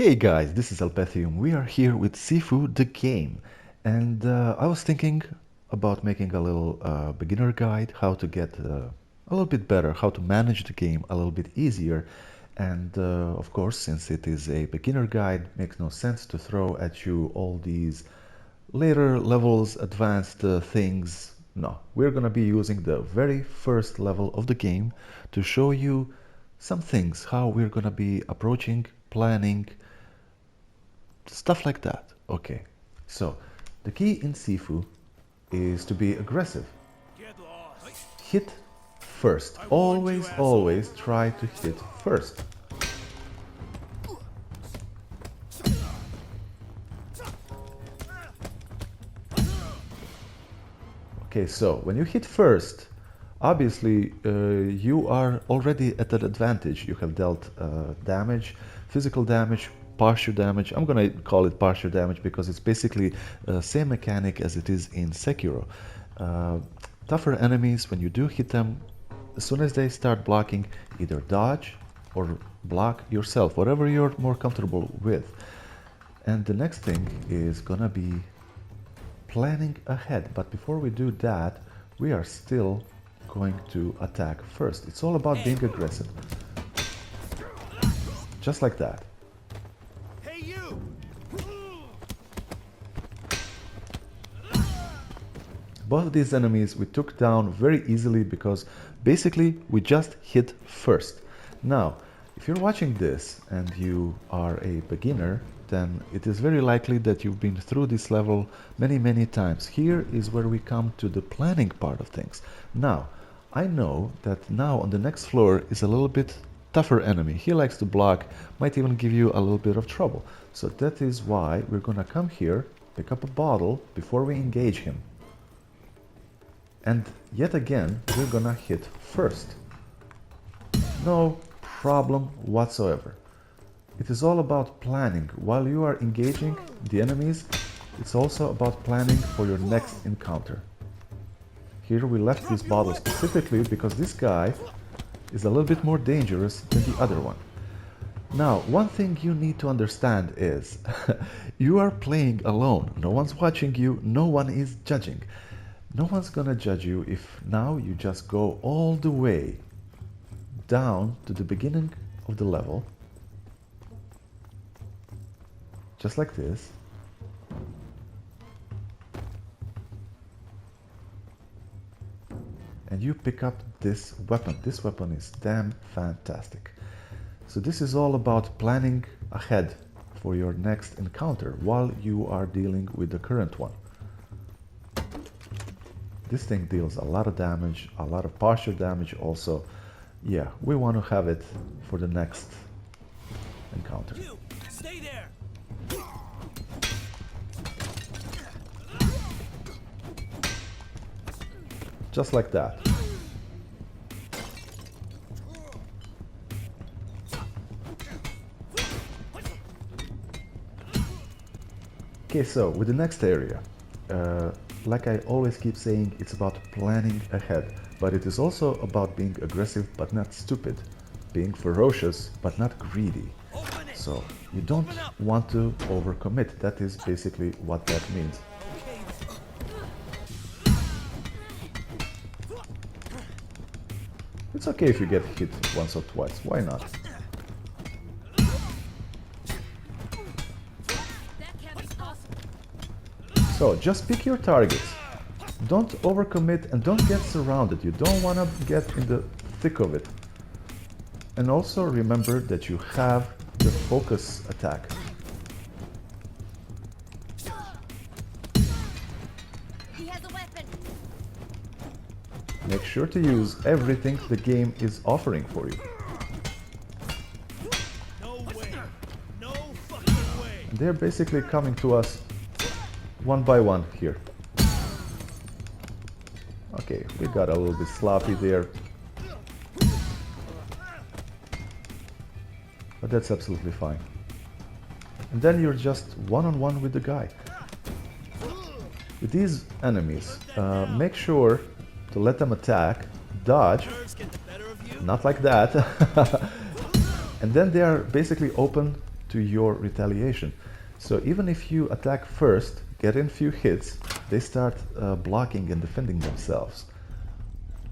Hey guys, this is Alpethium. We are here with Sifu the game, and I was thinking about making a little beginner guide, how to get a little bit better, how to manage the game a little bit easier. And of course, since it is a beginner guide, makes no sense to throw at you all these later levels, advanced things. No, we're gonna be using the very first level of the game to show you some things, how we're gonna be approaching, planning, stuff like that. Okay, so the key in Sifu is to be aggressive. Hit first. Always try to hit first. Okay, so when you hit first, obviously you are already at an advantage. You have dealt damage, physical damage, partial damage. I'm gonna call it partial damage because it's basically the same mechanic as it is in Sekiro. Tougher enemies, when you do hit them, as soon as they start blocking, either dodge or block yourself, whatever you're more comfortable with. And the next thing is gonna be planning ahead, but before we do that, we are still going to attack first. It's all about being aggressive. Just like that. Hey you! Both of these enemies we took down very easily because basically we just hit first. Now, if you're watching this and you are a beginner, then it is very likely that you've been through this level many times. Here is where we come to the planning part of things. Now, I know that now on the next floor is a little bit tougher enemy. He likes to block, might even give you a little bit of trouble. So that is why we're gonna come here, pick up a bottle before we engage him. And yet again, we're gonna hit first. No problem whatsoever. It is all about planning. While you are engaging the enemies, it's also about planning for your next encounter. Here we left this bottle specifically because this guy is a little bit more dangerous than the other one. Now, one thing you need to understand is you are playing alone. No one's watching you, no one is judging. No one's gonna judge you if now you just go all the way down to the beginning of the level, just like this. And you pick up this weapon. This weapon is damn fantastic. So this is all about planning ahead for your next encounter while you are dealing with the current one. This thing deals a lot of damage, a lot of partial damage also. Yeah, we want to have it for the next encounter. You! Stay there! Just like that. Okay, so with the next area, like I always keep saying, it's about planning ahead, but it is also about being aggressive but not stupid, being ferocious but not greedy. So you don't want to overcommit. That is basically what that means. It's okay if you get hit once or twice, why not? So just pick your targets. Don't overcommit and don't get surrounded. You don't want to get in the thick of it. And also remember that you have the focus attack. He has a weapon. Make sure to use everything the game is offering for you. No way! No fucking way! They're basically coming to us one by one here. Okay, we got a little bit sloppy there. But that's absolutely fine. And then you're just one-on-one with the guy. With these enemies, make sure to let them attack, dodge, not like that, and then they are basically open to your retaliation. So even if you attack first, get in few hits, they start blocking and defending themselves.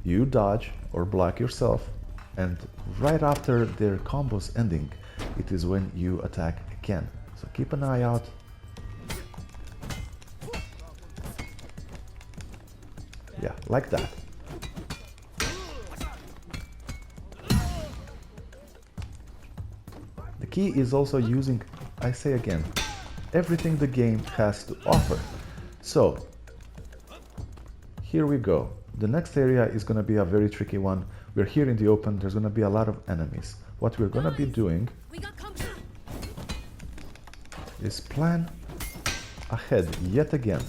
You dodge or block yourself, and right after their combos ending, it is when you attack again. So keep an eye out. Yeah, like that. The key is also using, I say again, everything the game has to offer. So, here we go. The next area is going to be a very tricky one. We're here in the open, there's going to be a lot of enemies. What we're going to be doing is plan ahead yet again.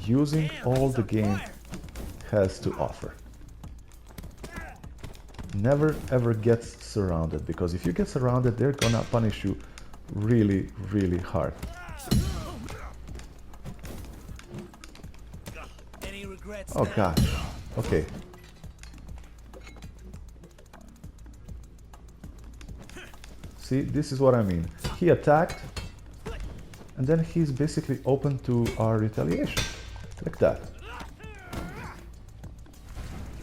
Using all the game has to offer. Never ever get surrounded, because if you get surrounded, they're gonna punish you really, really hard. Any regrets? Oh gosh. Okay. See, this is what I mean. He attacked, and then he's basically open to our retaliation. Like that.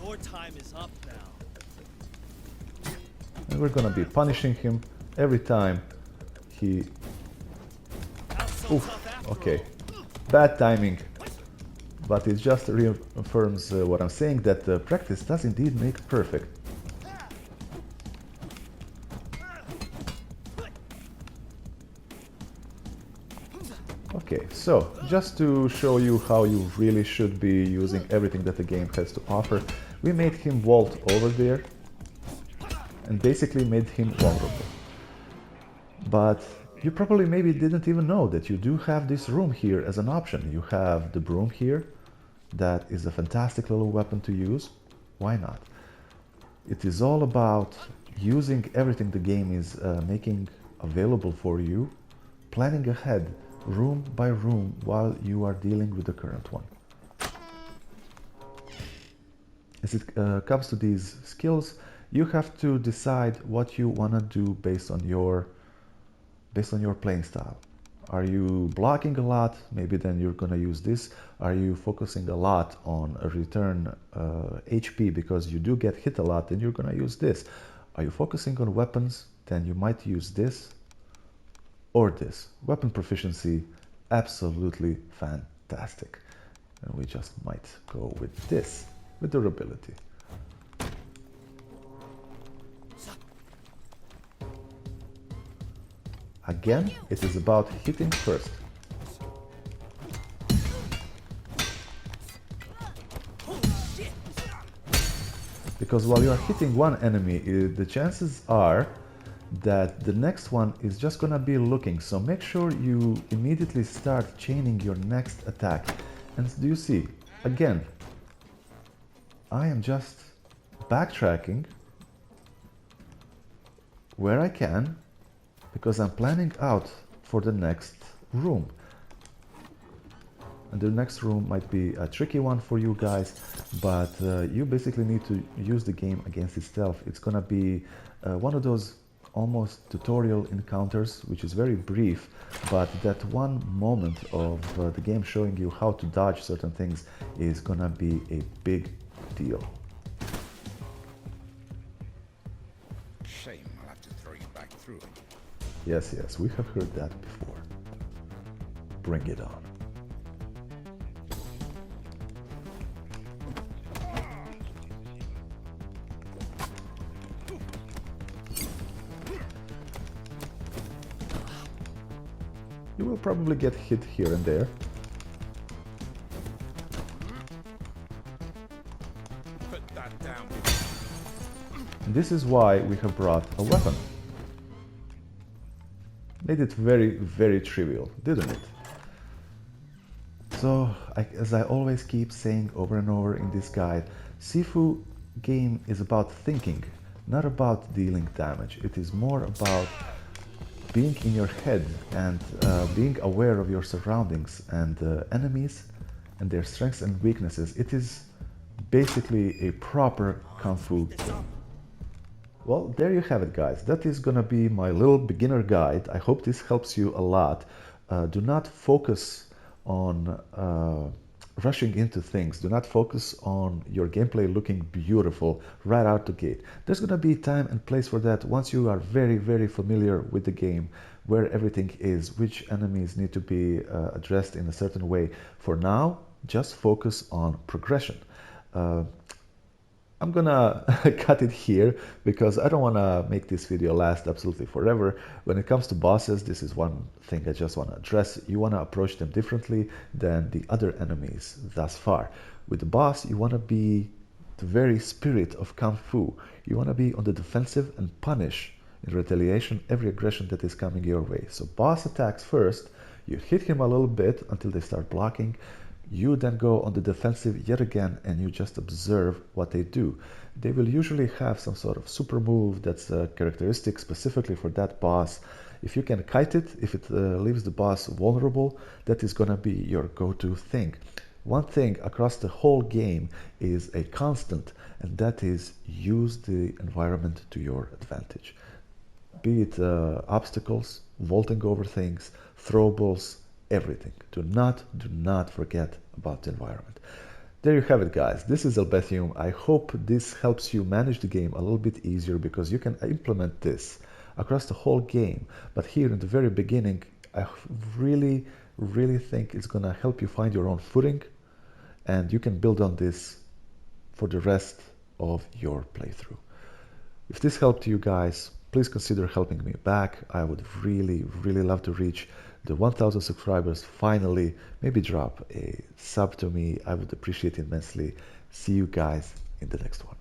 Your time is up now. And we're gonna be punishing him every time he... Oof, okay. Bad timing. But it just reaffirms what I'm saying, that practice does indeed make perfect. Okay, so just to show you how you really should be using everything that the game has to offer, we made him vault over there and basically made him vulnerable. But you probably maybe didn't even know that you do have this room here as an option. You have the broom here. That is a fantastic little weapon to use. Why not? It is all about using everything the game is making available for you, planning ahead room by room while you are dealing with the current one. As it comes to these skills, you have to decide what you want to do based on your playing style. Are you blocking a lot? Maybe then you're gonna use this. Are you focusing a lot on a return HP because you do get hit a lot? Then you're gonna use this. Are you focusing on weapons? Then you might use this or this. Weapon proficiency, absolutely fantastic. And we just might go with this, with durability. Again, it is about hitting first. Because while you are hitting one enemy, the chances are that the next one is just gonna be looking. So make sure you immediately start chaining your next attack. And do you see? Again, I am just backtracking where I can, because I'm planning out for the next room. And the next room might be a tricky one for you guys, but you basically need to use the game against itself. It's gonna be one of those almost tutorial encounters, which is very brief, but that one moment of the game showing you how to dodge certain things is gonna be a big deal. Shame I'll have to throw you back through it. Yes, yes, we have heard that before. Bring it on. You will probably get hit here and there. Put that down. And this is why we have brought a weapon. Made it very, very trivial, didn't it? So, as I always keep saying over and over in this guide, Sifu game is about thinking, not about dealing damage. It is more about being in your head and being aware of your surroundings and enemies and their strengths and weaknesses. It is basically a proper Kung Fu game. Well, there you have it, guys. That is gonna be my little beginner guide. I hope this helps you a lot. Do not focus on rushing into things. Do not focus on your gameplay looking beautiful right out the gate. There's gonna be time and place for that once you are very, very familiar with the game, where everything is, which enemies need to be addressed in a certain way. For now, just focus on progression. I'm gonna cut it here because I don't want to make this video last absolutely forever. When it comes to bosses, this is one thing I just want to address. You want to approach them differently than the other enemies thus far. With the boss, you want to be the very spirit of Kung Fu. You want to be on the defensive and punish in retaliation every aggression that is coming your way. So boss attacks first, you hit him a little bit until they start blocking. You then go on the defensive yet again and you just observe what they do. They will usually have some sort of super move that's characteristic specifically for that boss. If you can kite it, if it leaves the boss vulnerable, that is gonna be your go-to thing. One thing across the whole game is a constant, and that is use the environment to your advantage. Be it obstacles, vaulting over things, throwables, everything. Do not forget about the environment. There you have it, guys. This is Albethium. I hope this helps you manage the game a little bit easier because you can implement this across the whole game. But here in the very beginning, I really think it's gonna help you find your own footing, and you can build on this for the rest of your playthrough. If this helped you guys, please consider helping me back. I would really love to reach the 1,000 subscribers finally. Maybe drop a sub to me. I would appreciate it immensely. See you guys in the next one.